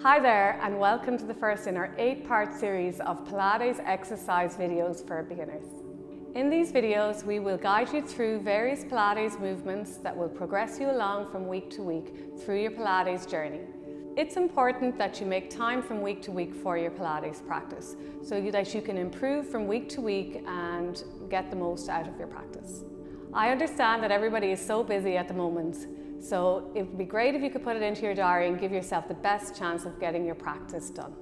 Hi there, and welcome to the first in our 8-part series of Pilates exercise videos for beginners. In these videos, we will guide you through various Pilates movements that will progress you along from week to week through your Pilates journey. It's important that you make time from week to week for your Pilates practice so that you can improve from week to week and get the most out of your practice. I understand that everybody is so busy at the moment, so it would be great if you could put it into your diary and give yourself the best chance of getting your practice done.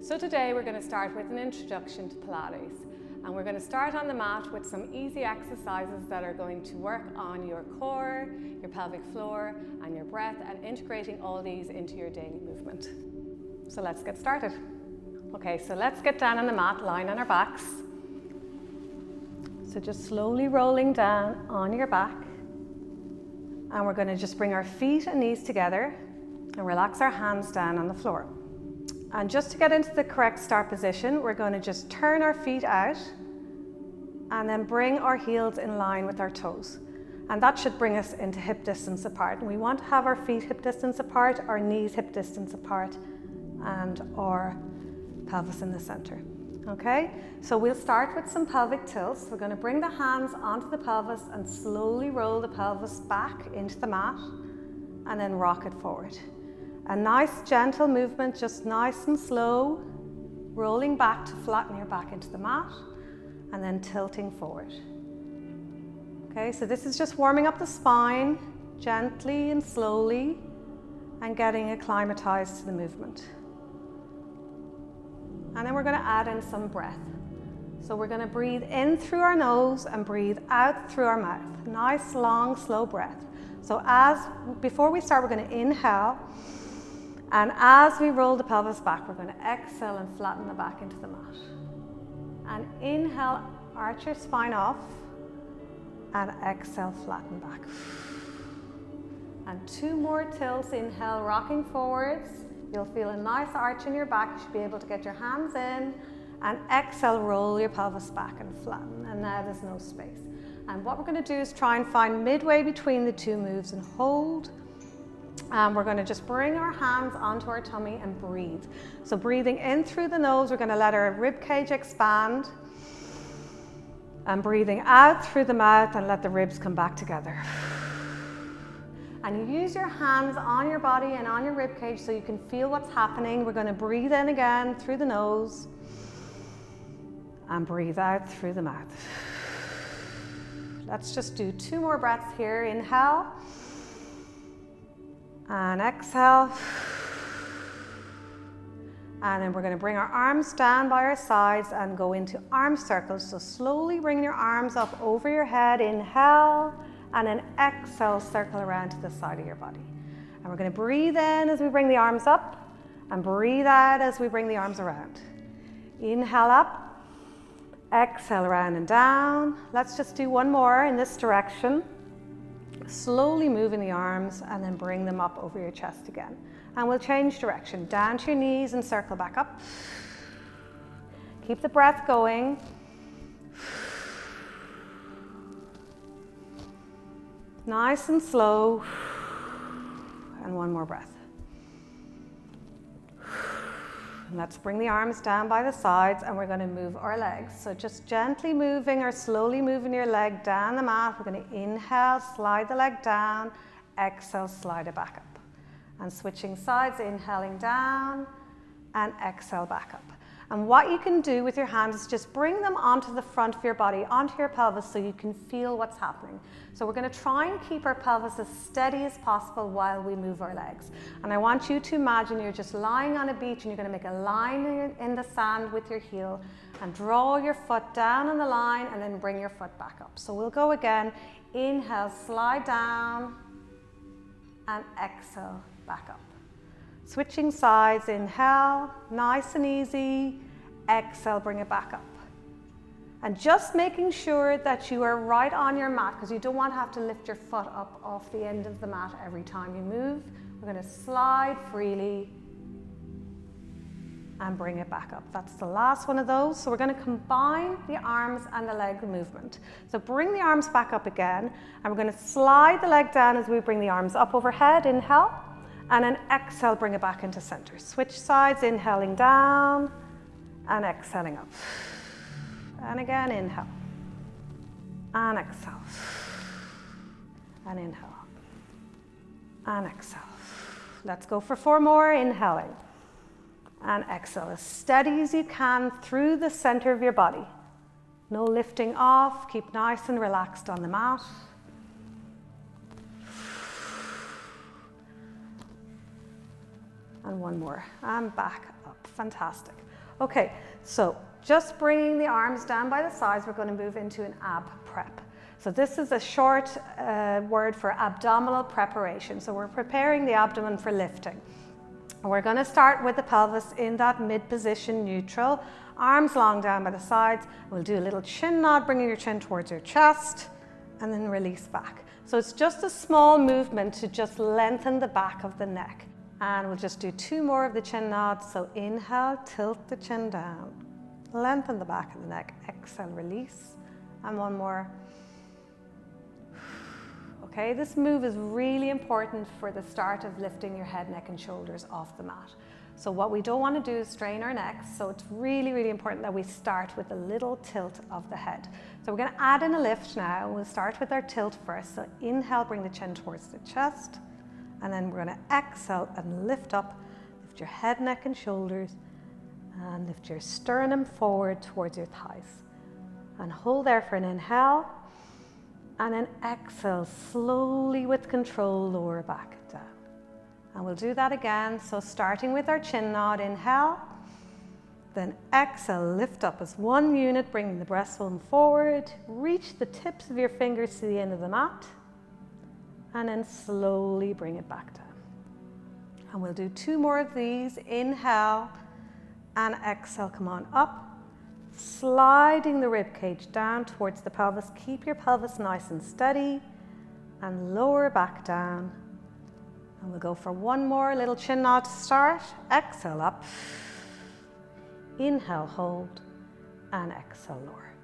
So today we're going to start with an introduction to Pilates, and we're going to start on the mat with some easy exercises that are going to work on your core, your pelvic floor and your breath, and integrating all these into your daily movement. So let's get started. Okay, so let's get down on the mat, lying on our backs. So just slowly rolling down on your back. And we're going to just bring our feet and knees together and relax our hands down on the floor. And just to get into the correct start position, we're going to just turn our feet out and then bring our heels in line with our toes. And that should bring us into hip distance apart. And we want to have our feet hip distance apart, our knees hip distance apart, and our pelvis in the center. Okay, so we'll start with some pelvic tilts. We're going to bring the hands onto the pelvis and slowly roll the pelvis back into the mat and then rock it forward. A nice gentle movement, just nice and slow, rolling back to flatten your back into the mat and then tilting forward. Okay, so this is just warming up the spine gently and slowly and getting acclimatized to the movement. And then we're going to add in some breath. So we're going to breathe in through our nose and breathe out through our mouth. Nice, long, slow breath. So before we start, we're going to inhale. And as we roll the pelvis back, we're going to exhale and flatten the back into the mat. And inhale, arch your spine off. And exhale, flatten back. And 2 more tilts. Inhale, rocking forwards. You'll feel a nice arch in your back. You should be able to get your hands in. And exhale, roll your pelvis back and flatten. And now there's no space. And what we're going to do is try and find midway between the 2 moves and hold. And we're going to just bring our hands onto our tummy and breathe. So breathing in through the nose, we're going to let our rib cage expand. And breathing out through the mouth and let the ribs come back together. And you use your hands on your body and on your rib cage so you can feel what's happening. We're going to breathe in again through the nose and breathe out through the mouth. Let's just do 2 more breaths here. Inhale and exhale. And then we're going to bring our arms down by our sides and go into arm circles. So slowly bring your arms up over your head. Inhale. And then exhale, circle around to the side of your body. And we're going to breathe in as we bring the arms up and breathe out as we bring the arms around. Inhale up, exhale around and down. Let's just do 1 more in this direction. Slowly moving the arms and then bring them up over your chest again. And we'll change direction, down to your knees and circle back up. Keep the breath going. Nice and slow, and 1 more breath. Let's bring the arms down by the sides and we're going to move our legs. So just gently moving or slowly moving your leg down the mat. We're going to inhale, slide the leg down, exhale, slide it back up. And switching sides, inhaling down and exhale back up. And what you can do with your hands is just bring them onto the front of your body, onto your pelvis so you can feel what's happening. So we're going to try and keep our pelvis as steady as possible while we move our legs. And I want you to imagine you're just lying on a beach and you're going to make a line in the sand with your heel and draw your foot down on the line and then bring your foot back up. So we'll go again. Inhale, slide down and exhale, back up. Switching sides, inhale, nice and easy, exhale, bring it back up. And just making sure that you are right on your mat because you don't want to have to lift your foot up off the end of the mat every time you move. We're going to slide freely and bring it back up. That's the last one of those. So we're going to combine the arms and the leg movement. So bring the arms back up again and we're going to slide the leg down as we bring the arms up overhead, inhale. And then exhale, bring it back into center. Switch sides, inhaling down and exhaling up. And again, inhale. And exhale. And inhale. And exhale. Let's go for 4 more, inhaling. And exhale as steady as you can through the center of your body. No lifting off, keep nice and relaxed on the mat. And 1 more, and back up, fantastic. Okay, so just bringing the arms down by the sides, we're going to move into an ab prep. So this is a short word for abdominal preparation. So we're preparing the abdomen for lifting. We're going to start with the pelvis in that mid position, neutral, arms long down by the sides. We'll do a little chin nod, bringing your chin towards your chest, and then release back. So it's just a small movement to just lengthen the back of the neck. And we'll just do 2 more of the chin nods. So inhale, tilt the chin down, lengthen the back of the neck, exhale, release, and 1 more. Okay, this move is really important for the start of lifting your head, neck, and shoulders off the mat. So what we don't want to do is strain our necks, so it's really, really important that we start with a little tilt of the head. So we're going to add in a lift now. We'll start with our tilt first. So inhale, bring the chin towards the chest, and then we're going to exhale and lift up. Lift your head, neck, and shoulders, and lift your sternum forward towards your thighs. And hold there for an inhale. And then exhale, slowly with control, lower back down. And we'll do that again. So starting with our chin nod, inhale. Then exhale, lift up as 1 unit, bringing the breastbone forward. Reach the tips of your fingers to the end of the mat. And then slowly bring it back down. And we'll do 2 more of these. Inhale and exhale, come on up. Sliding the rib cage down towards the pelvis. Keep your pelvis nice and steady and lower back down. And we'll go for 1 more little chin nod to start. Exhale up. Inhale, hold, and exhale, lower.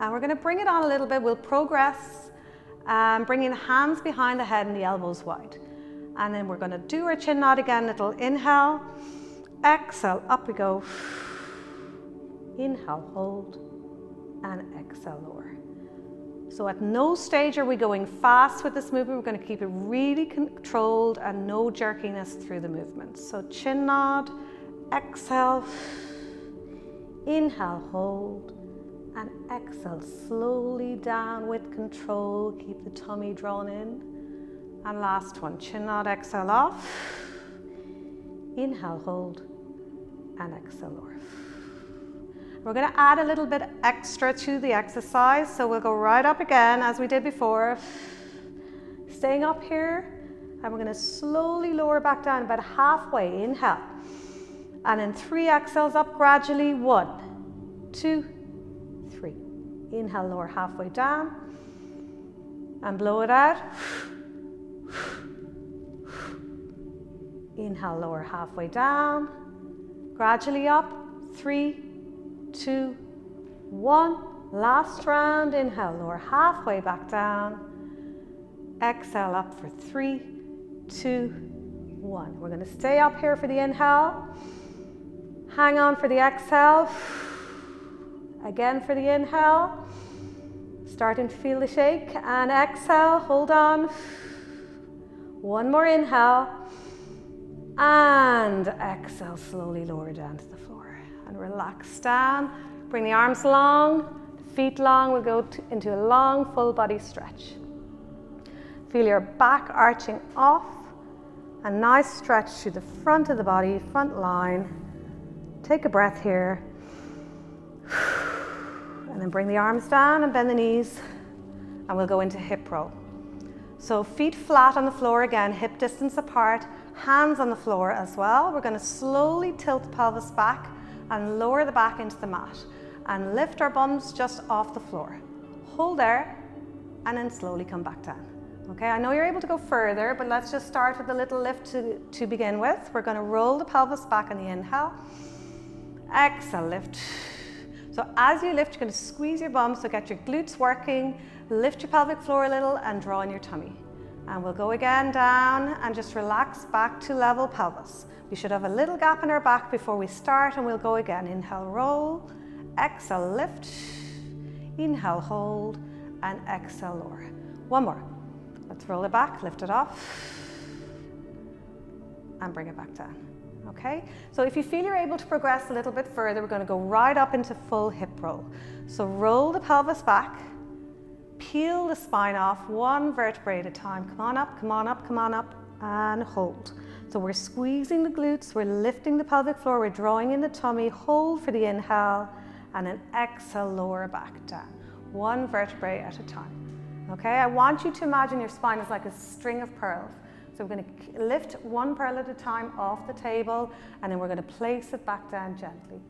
And we're going to bring it on a little bit. We'll progress, bringing the hands behind the head and the elbows wide. And then we're going to do our chin nod again. Little inhale, exhale, up we go. Inhale, hold, and exhale, lower. So at no stage are we going fast with this movement. We're going to keep it really controlled and no jerkiness through the movement. So chin nod, exhale, inhale, hold, and exhale slowly down with control. Keep the tummy drawn in. And last one, chin nod, exhale off, inhale, hold, and exhale, lower. We're going to add a little bit extra to the exercise, so we'll go right up again as we did before. Staying up here, and we're going to slowly lower back down about halfway. Inhale, and then 3 exhales up gradually. 1, 2, 3. Inhale, lower halfway down, and blow it out. Inhale, lower halfway down, gradually up. 3, 2, 1. Last round. Inhale, lower halfway back down. Exhale up for 3, 2, 1. We're going to stay up here for the inhale. Hang on for the exhale. Again for the inhale. Starting to feel the shake. And exhale, hold on. 1 more inhale. And exhale, slowly lower down to the floor. And relax down. Bring the arms long, feet long. We'll go into a long full body stretch. Feel your back arching off. A nice stretch through the front of the body, front line. Take a breath here. And then bring the arms down and bend the knees. And we'll go into hip roll. So feet flat on the floor again, hip distance apart, hands on the floor as well. We're going to slowly tilt the pelvis back and lower the back into the mat and lift our bums just off the floor. Hold there and then slowly come back down. Okay, I know you're able to go further, but let's just start with a little lift to begin with. We're going to roll the pelvis back on the inhale. Exhale, lift. So as you lift, you're going to squeeze your bum, so get your glutes working, lift your pelvic floor a little and draw in your tummy. And we'll go again down and just relax back to level pelvis. We should have a little gap in our back before we start, and we'll go again. Inhale, roll, exhale, lift, inhale, hold, and exhale, lower. One more. Let's roll it back, lift it off, and bring it back down. Okay, so if you feel you're able to progress a little bit further, we're going to go right up into full hip roll. So roll the pelvis back, peel the spine off, one vertebrae at a time. Come on up, come on up, come on up, and hold. So we're squeezing the glutes, we're lifting the pelvic floor, we're drawing in the tummy, hold for the inhale, and an exhale, lower back down. One vertebrae at a time. Okay, I want you to imagine your spine is like a string of pearls. So we're going to lift one pearl at a time off the table, and then we're going to place it back down gently.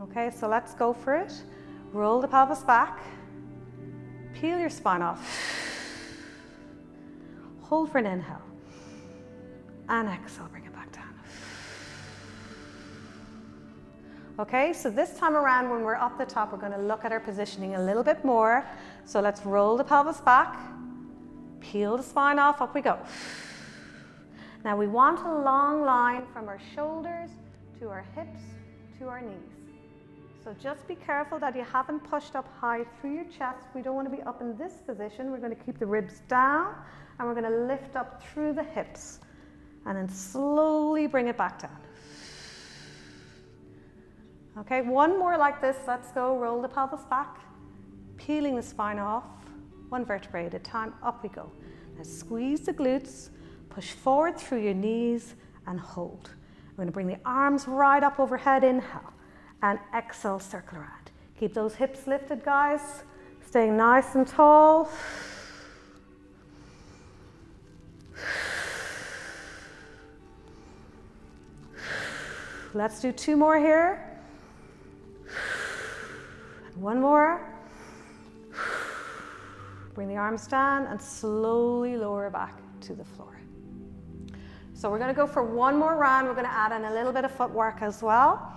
Okay, so let's go for it. Roll the pelvis back, peel your spine off, hold for an inhale, and exhale, bring it back down. Okay, so this time around when we're up the top, we're going to look at our positioning a little bit more. So let's roll the pelvis back, peel the spine off, up we go. Now we want a long line from our shoulders to our hips to our knees. So just be careful that you haven't pushed up high through your chest. We don't want to be up in this position. We're going to keep the ribs down, and we're going to lift up through the hips and then slowly bring it back down. Okay, one more like this. Let's go. Roll the pelvis back, peeling the spine off, one vertebrae at a time. Up we go. Now squeeze the glutes. Push forward through your knees and hold. We're going to bring the arms right up overhead, inhale, and exhale, circle around. Keep those hips lifted, guys. Staying nice and tall. Let's do two more here. One more. Bring the arms down and slowly lower back to the floor. So we're going to go for one more round. We're going to add in a little bit of footwork as well.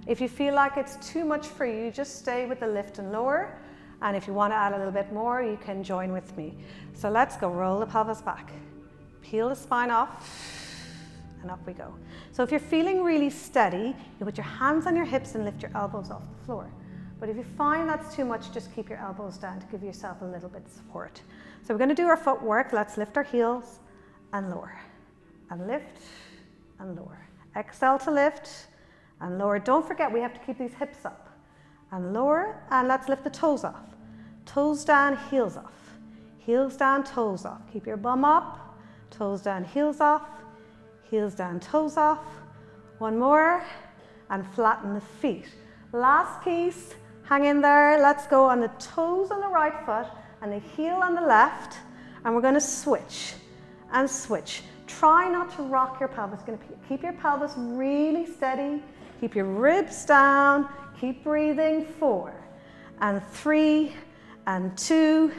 If you feel like it's too much for you, just stay with the lift and lower. And if you want to add a little bit more, you can join with me. So let's go. Roll the pelvis back. Peel the spine off. And up we go. So if you're feeling really steady, you put your hands on your hips and lift your elbows off the floor. But if you find that's too much, just keep your elbows down to give yourself a little bit of support. So we're going to do our footwork. Let's lift our heels and lower. And lift and lower. Exhale to lift and lower. Don't forget, we have to keep these hips up. And lower, and let's lift the toes off. Toes down, heels off. Heels down, toes off. Keep your bum up. Toes down, heels off. Heels down, toes off. One more, and flatten the feet. Last piece, hang in there. Let's go on the toes on the right foot and the heel on the left, and we're going to switch and switch. Try not to rock your pelvis. Going to keep your pelvis really steady. Keep your ribs down. Keep breathing. 4 and 3 and 2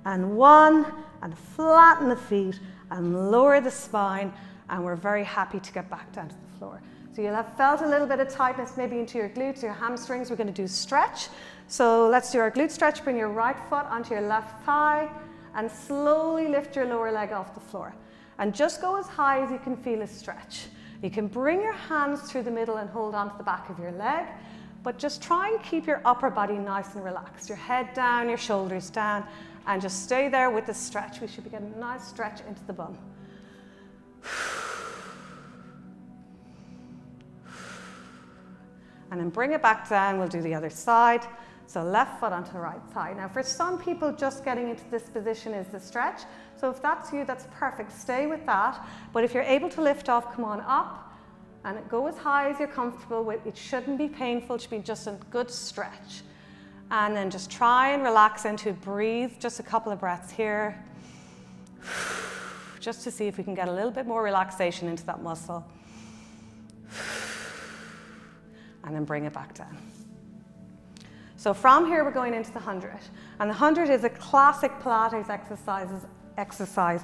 and 1, and flatten the feet and lower the spine, and we're very happy to get back down to the floor. So you'll have felt a little bit of tightness maybe into your glutes, your hamstrings. We're going to do stretch. So let's do our glute stretch. Bring your right foot onto your left thigh and slowly lift your lower leg off the floor. And just go as high as you can feel a stretch. You can bring your hands through the middle and hold onto the back of your leg, but just try and keep your upper body nice and relaxed. Your head down, your shoulders down, and just stay there with the stretch. We should be getting a nice stretch into the bum. And then bring it back down. We'll do the other side. So left foot onto the right side. Now for some people, just getting into this position is the stretch. So if that's you, that's perfect. Stay with that. But if you're able to lift off, come on up and go as high as you're comfortable with. It shouldn't be painful. It should be just a good stretch. And then just try and relax into it. Breathe just a couple of breaths here. Just to see if we can get a little bit more relaxation into that muscle. And then bring it back down. So from here, we're going into the 100. And the 100 is a classic Pilates exercise.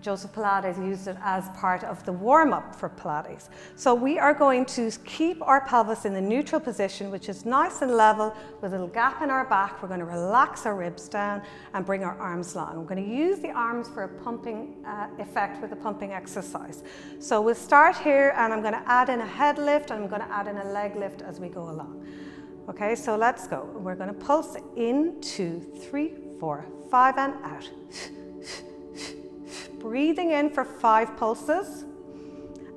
Joseph Pilates used it as part of the warm-up for Pilates. So we are going to keep our pelvis in the neutral position, which is nice and level with a little gap in our back. We're going to relax our ribs down and bring our arms long. We're going to use the arms for a pumping effect with a pumping exercise. So we'll start here, and I'm going to add in a head lift and I'm going to add in a leg lift as we go along. Okay, so let's go. We're going to pulse in 2, 3, 4, 5 and out. Breathing in for 5 pulses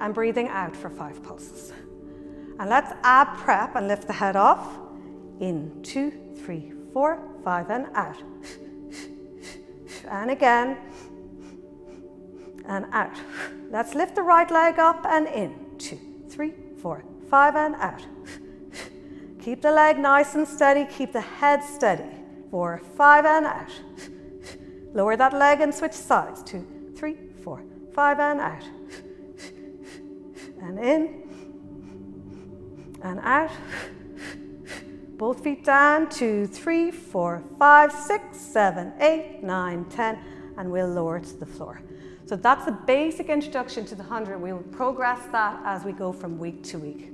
and breathing out for 5 pulses. And let's ab prep and lift the head off. In 2, 3, 4, 5 and out. And again. And out. Let's lift the right leg up and in. 2, 3, 4, 5 and out. Keep the leg nice and steady. Keep the head steady. 4, 5 and out. Lower that leg and switch sides. 2, 3, 4, 5 and out. And in. And out. Both feet down. 2, 3, 4, 5, 6, 7, 8, 9, 10. And we'll lower to the floor. So that's the basic introduction to the 100. We will progress that as we go from week to week.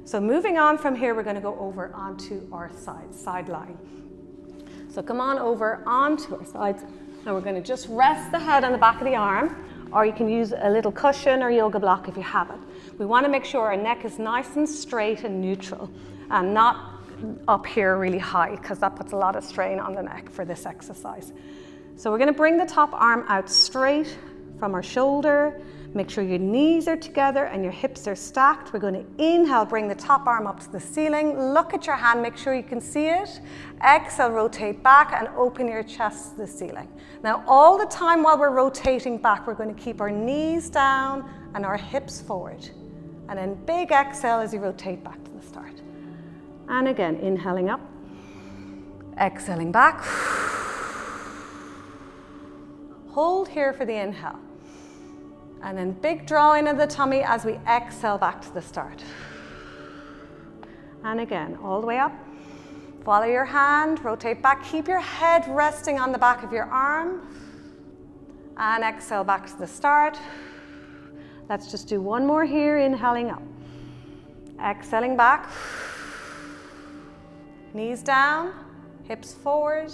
So moving on from here, we're going to go over onto our sideline. So come on over onto our sides. Now we're going to just rest the head on the back of the arm, or you can use a little cushion or yoga block if you have it. We want to make sure our neck is nice and straight and neutral and not up here really high, because that puts a lot of strain on the neck for this exercise. So we're going to bring the top arm out straight from our shoulder. Make sure your knees are together and your hips are stacked. We're going to inhale, bring the top arm up to the ceiling. Look at your hand, make sure you can see it. Exhale, rotate back and open your chest to the ceiling. Now, all the time while we're rotating back, we're going to keep our knees down and our hips forward. And then big exhale as you rotate back to the start. And again, inhaling up, exhaling back. Hold here for the inhale. And then big draw in of the tummy as we exhale back to the start. And again, all the way up. Follow your hand, rotate back. Keep your head resting on the back of your arm. And exhale back to the start. Let's just do one more here, inhaling up. Exhaling back. Knees down, hips forward.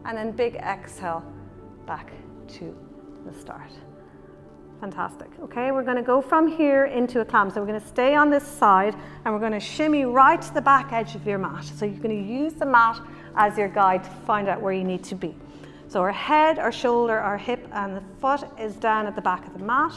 And then big exhale back to the start. Fantastic. Okay, we're going to go from here into a clam. So we're going to stay on this side and we're going to shimmy right to the back edge of your mat. So you're going to use the mat as your guide to find out where you need to be. So our head, our shoulder, our hip and the foot is down at the back of the mat.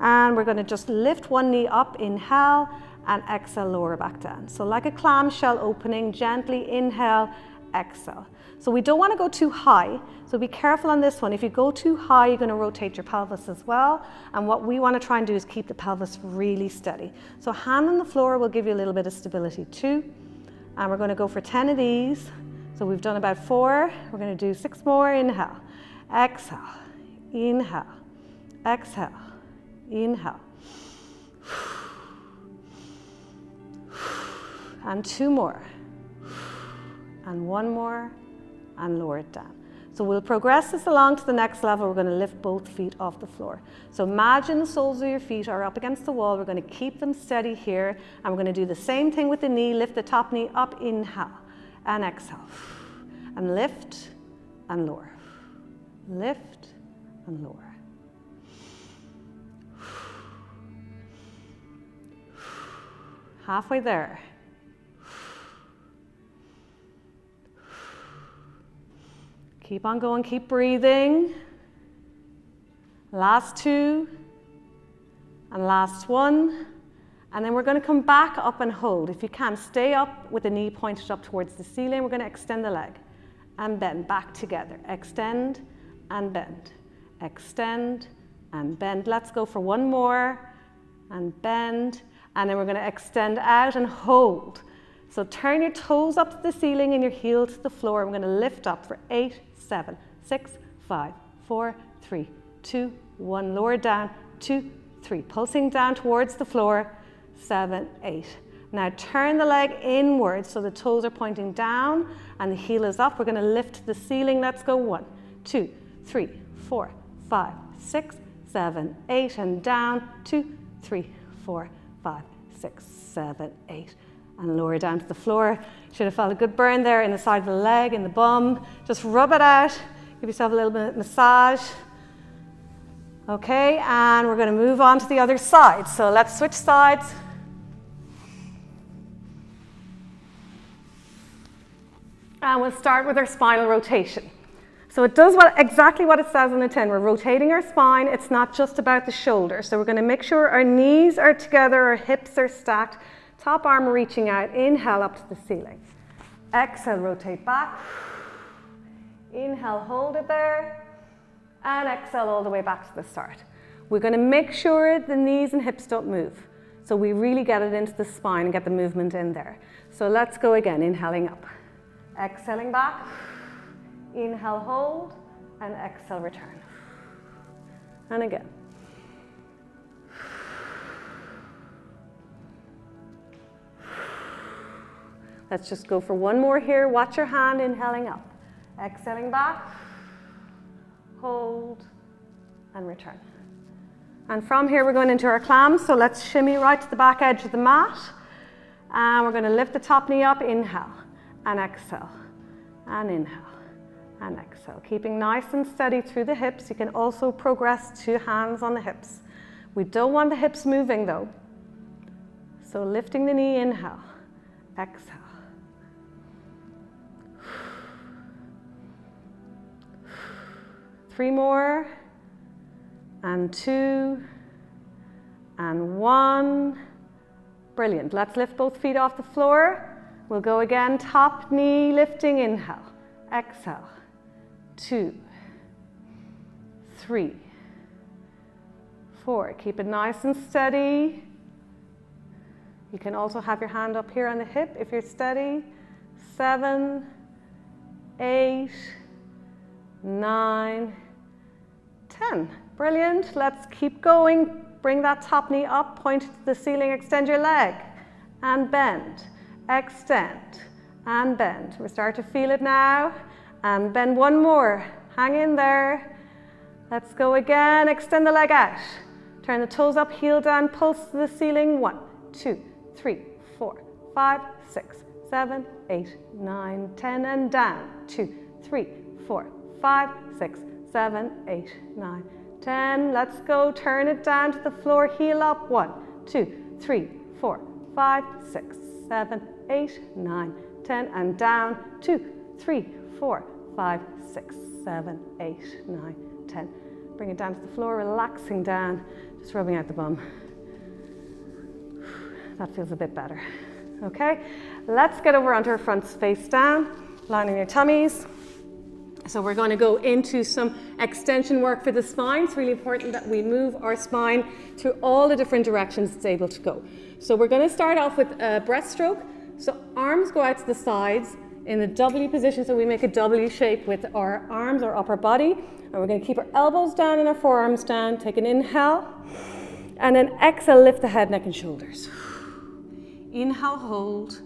And we're going to just lift one knee up, inhale, and exhale, lower back down. So like a clamshell opening, gently inhale, exhale. So we don't want to go too high, so be careful on this one. If you go too high, you're going to rotate your pelvis as well. And what we want to try and do is keep the pelvis really steady. So hand on the floor will give you a little bit of stability too. And we're going to go for 10 of these. So we've done about 4. We're going to do 6 more. Inhale, exhale, inhale, exhale, inhale. And 2 more. And 1 more. And lower it down. So we'll progress this along to the next level. We're going to lift both feet off the floor. So imagine the soles of your feet are up against the wall. We're going to keep them steady here. And we're going to do the same thing with the knee. Lift the top knee up, inhale, and exhale. And lift and lower. Lift and lower. Halfway there. Keep on going, keep breathing. Last 2, and last 1. And then we're going to come back up and hold. If you can, stay up with the knee pointed up towards the ceiling. We're going to extend the leg and bend back together. Extend and bend. Extend and bend. Let's go for 1 more and bend. And then we're going to extend out and hold. So turn your toes up to the ceiling and your heel to the floor. We're going to lift up for 8, 7, 6, 5, 4, 3, 2, 1. Lower down, 2, 3. Pulsing down towards the floor, 7, 8. Now turn the leg inwards so the toes are pointing down and the heel is up. We're going to lift to the ceiling. Let's go 1, 2, 3, 4, 5, 6, 7, 8, and down, 2, 3, 4, 5, 6, 7, 8. And lower down to the floor. Should have felt a good burn there in the side of the leg, in the bum. Just rub it out. Give yourself a little bit of massage. Okay, and we're going to move on to the other side. So let's switch sides. And we'll start with our spinal rotation. So it does exactly what it says on the tin. We're rotating our spine. It's not just about the shoulder. So we're going to make sure our knees are together, our hips are stacked. Top arm reaching out, inhale up to the ceiling. Exhale, rotate back. Inhale, hold it there. And exhale all the way back to the start. We're going to make sure the knees and hips don't move. So we really get it into the spine and get the movement in there. So let's go again, inhaling up. Exhaling back. Inhale, hold. And exhale, return. And again. Let's just go for one more here. Watch your hand, inhaling up. Exhaling back, hold, and return. And from here, we're going into our clam. So let's shimmy right to the back edge of the mat. And we're going to lift the top knee up, inhale, and exhale, and inhale, and exhale. Keeping nice and steady through the hips. You can also progress 2 hands on the hips. We don't want the hips moving though. So lifting the knee, inhale, exhale. 3 more, and 2, and 1. Brilliant. Let's lift both feet off the floor. We'll go again, top knee lifting, inhale, exhale, 2, 3, 4. Keep it nice and steady. You can also have your hand up here on the hip if you're steady. 7, 8, 9, 10. Brilliant. Let's keep going. Bring that top knee up, point to the ceiling, extend your leg, and bend. Extend, and bend. We start to feel it now. And bend one more. Hang in there. Let's go again. Extend the leg out. Turn the toes up, heel down, pulse to the ceiling. 1, 2, 3, 4, 5, 6, 7, 8, 9, 10, and down. 2, 3, 4, 5, 6, 7, 8, 9, 10. Let's go. Turn it down to the floor. Heel up. 1, 2, 3, 4, 5, 6, 7, 8, 9, 10. And down. 2, 3, 4, 5, 6, 7, 8, 9, 10. Bring it down to the floor. Relaxing down. Just rubbing out the bum. That feels a bit better. Okay. Let's get over onto our fronts face down. Lining your tummies. So we're going to go into some extension work for the spine. It's really important that we move our spine through all the different directions it's able to go. So we're going to start off with a breaststroke. So arms go out to the sides in the W position. So we make a W shape with our arms, our upper body. And we're going to keep our elbows down and our forearms down. Take an inhale. And then exhale, lift the head, neck, and shoulders. Inhale, hold,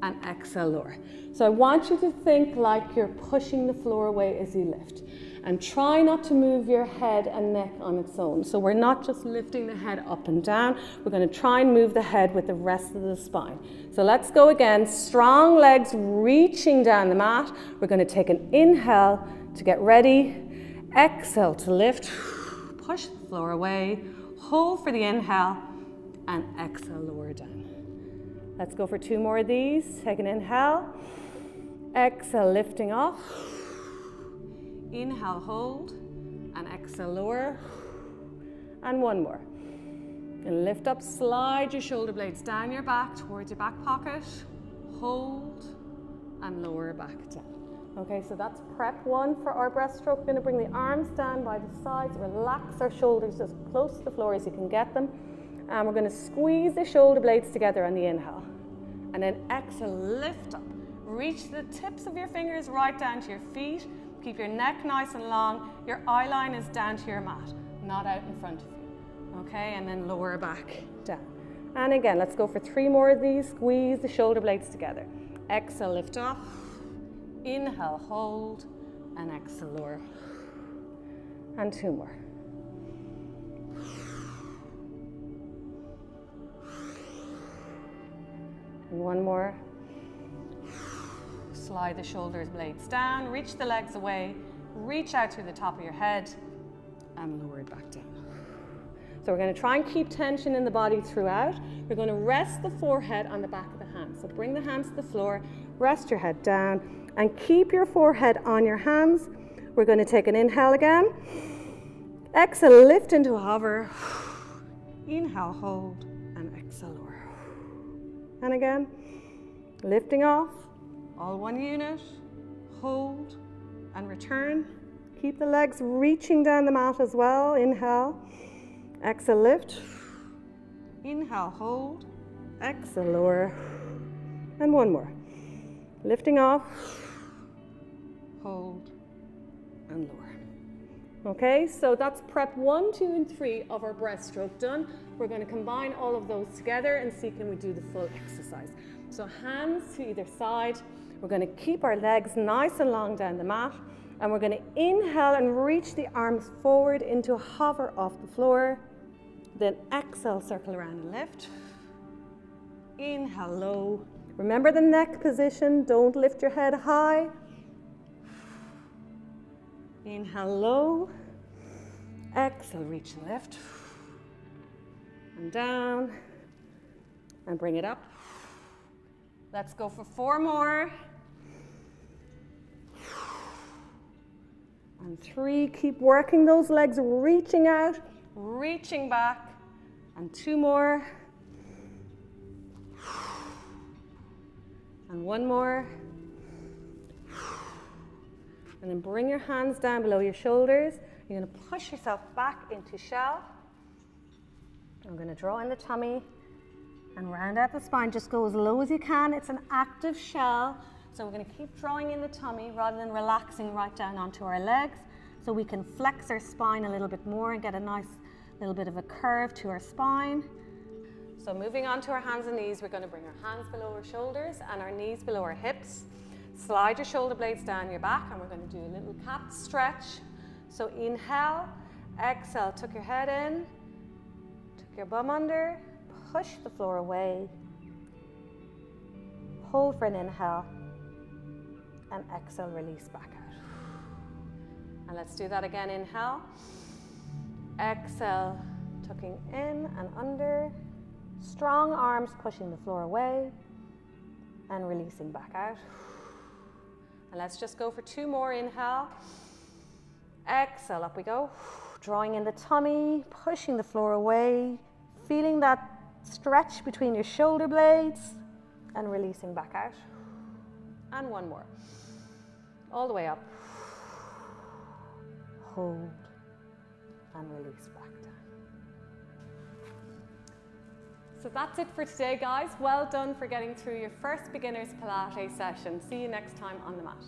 and exhale, lower. So I want you to think like you're pushing the floor away as you lift. And try not to move your head and neck on its own. So we're not just lifting the head up and down. We're going to try and move the head with the rest of the spine. So let's go again. Strong legs reaching down the mat. We're going to take an inhale to get ready. Exhale to lift. Push the floor away. Hold for the inhale. And exhale, lower down. Let's go for 2 more of these. Take an inhale. Exhale, lifting off. Inhale, hold. And exhale, lower. And 1 more. And lift up, slide your shoulder blades down your back towards your back pocket. Hold. And lower back down. Okay, so that's prep 1 for our breaststroke. We're going to bring the arms down by the sides. Relax our shoulders as close to the floor as you can get them. And we're going to squeeze the shoulder blades together on the inhale. And then exhale, lift up. Reach the tips of your fingers right down to your feet. Keep your neck nice and long. Your eye line is down to your mat, not out in front of you. Okay, and then lower back down. And again, let's go for 3 more of these. Squeeze the shoulder blades together. Exhale, lift up. Inhale, hold. And exhale, lower. And 2 more. One more. Slide the shoulders blades down, reach the legs away, reach out through the top of your head and lower it back down. So we're going to try and keep tension in the body throughout. We're going to rest the forehead on the back of the hands. So bring the hands to the floor, rest your head down and keep your forehead on your hands. We're going to take an inhale again. Exhale, lift into a hover. Inhale, hold and exhale, lower. And again, lifting off, all one unit, hold and return. Keep the legs reaching down the mat as well. Inhale, exhale, lift. Inhale, hold, exhale, lower. And one more. Lifting off, hold, and lower. Okay, so that's prep 1, 2, and 3 of our breaststroke done. We're going to combine all of those together and see can we do the full exercise. So hands to either side. We're going to keep our legs nice and long down the mat. And we're going to inhale and reach the arms forward into a hover off the floor. Then exhale, circle around and lift. Inhale, low. Remember the neck position. Don't lift your head high. Inhale, low. Exhale, reach and lift. And down. And bring it up. Let's go for 4 more. And 3, keep working those legs, reaching out, reaching back. And 2 more. And 1 more. And then bring your hands down below your shoulders. You're going to push yourself back into shell. I'm going to draw in the tummy and round out the spine. Just go as low as you can. It's an active shell. So we're going to keep drawing in the tummy rather than relaxing right down onto our legs. So we can flex our spine a little bit more and get a nice little bit of a curve to our spine. So moving on to our hands and knees, we're going to bring our hands below our shoulders and our knees below our hips. Slide your shoulder blades down your back and we're going to do a little cat stretch. So inhale, exhale, tuck your head in, tuck your bum under, push the floor away, hold for an inhale, and exhale, release back out. And let's do that again. Inhale, exhale, tucking in and under, strong arms pushing the floor away and releasing back out. And let's just go for 2 more. Inhale, exhale, up we go. Drawing in the tummy, pushing the floor away, feeling that stretch between your shoulder blades and releasing back out. And 1 more. All the way up. Hold and release back down. So that's it for today, guys. Well done for getting through your first beginner's Pilates session. See you next time on the mat.